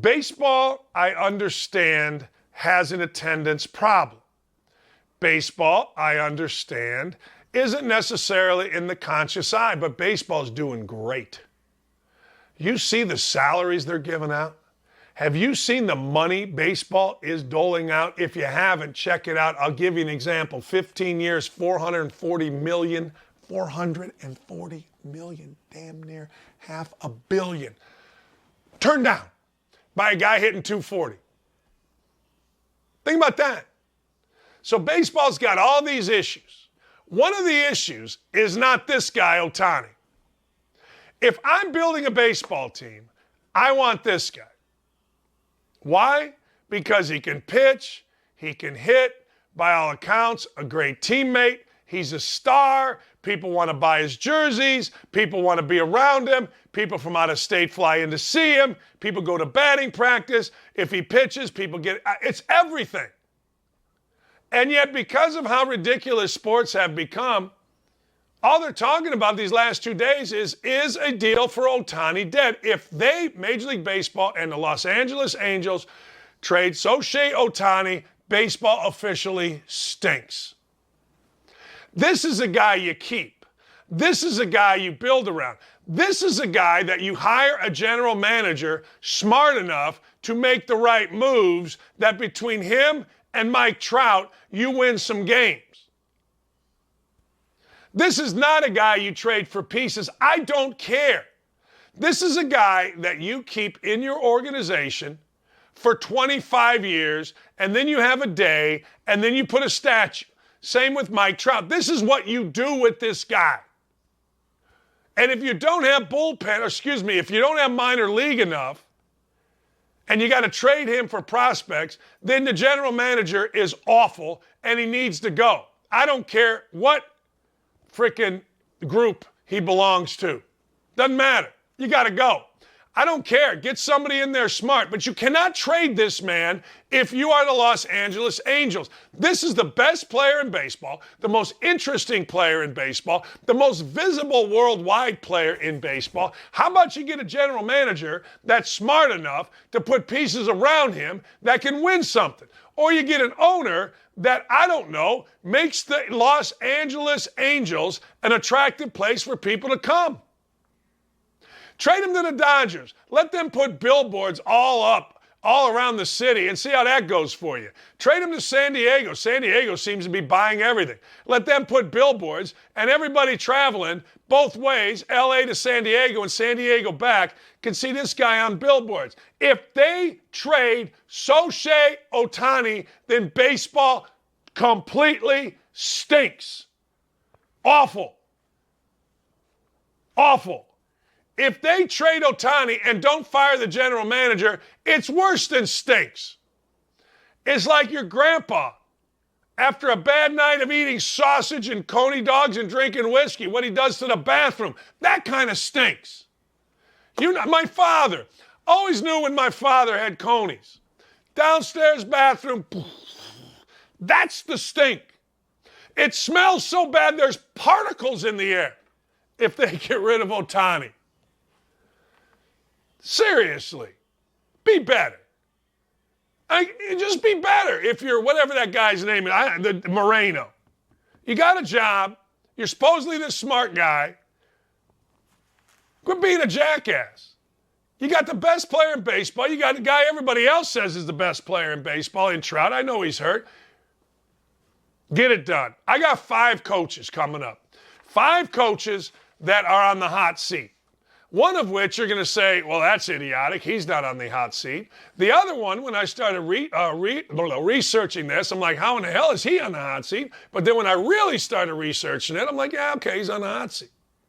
Baseball, I understand, has an attendance problem. Baseball, I understand, isn't necessarily in the conscious eye, but baseball's doing great. You see the salaries they're giving out? Have you seen the money baseball is doling out? If you haven't, check it out. I'll give you an example. 15 years, $440 million. $440 million, damn near $500 million. Turned down by a guy hitting 240. Think about that. So baseball's got all these issues. One of the issues is not this guy, Ohtani. If I'm building a baseball team, I want this guy. Why? Because he can pitch, he can hit, by all accounts, a great teammate. He's a star. People want to buy his jerseys. People want to be around him. People from out of state fly in to see him. People go to batting practice. If he pitches, people get, it's everything. And yet, because of how ridiculous sports have become, all they're talking about these last 2 days is a deal for Ohtani dead? If they, Major League Baseball and the Los Angeles Angels, trade Shohei Ohtani, baseball officially stinks. This is a guy you keep. This is a guy you build around. This is a guy that you hire a general manager smart enough to make the right moves that between him and Mike Trout, you win some games. This is not a guy you trade for pieces. I don't care. This is a guy that you keep in your organization for 25 years, and then you have a day, and then you put a statue. Same with Mike Trout. This is what you do with this guy. And if you don't have if you don't have minor league enough, and you got to trade him for prospects, then the general manager is awful, and he needs to go. I don't care what frickin' group he belongs to. Doesn't matter. You got to go. I don't care. Get somebody in there smart. But you cannot trade this man if you are the Los Angeles Angels. This is the best player in baseball, the most interesting player in baseball, the most visible worldwide player in baseball. How about you get a general manager that's smart enough to put pieces around him that can win something? Or you get an owner that, I don't know, makes the Los Angeles Angels an attractive place for people to come. Trade him to the Dodgers. Let them put billboards all around the city and see how that goes for you. Trade him to San Diego. San Diego seems to be buying everything. Let them put billboards, and everybody traveling both ways, LA to San Diego and San Diego back, can see this guy on billboards. If they trade Shohei Ohtani, then baseball completely stinks. Awful. Awful. If they trade Ohtani and don't fire the general manager, it's worse than stinks. It's like your grandpa, after a bad night of eating sausage and coney dogs and drinking whiskey, what he does to the bathroom. That kind of stinks. My father, always knew when my father had conies. Downstairs bathroom, that's the stink. It smells so bad there's particles in the air if they get rid of Ohtani. Seriously, be better. Just be better if you're whatever that guy's name is, Moreno. You got a job. You're supposedly this smart guy. Quit being a jackass. You got the best player in baseball. You got the guy everybody else says is the best player in baseball in Trout. I know he's hurt. Get it done. I got 5 coaches coming up. 5 coaches that are on the hot seat. One of which you're going to say, well, that's idiotic. He's not on the hot seat. The other one, when I started researching this, I'm like, how in the hell is he on the hot seat? But then when I really started researching it, I'm like, yeah, okay, he's on the hot seat.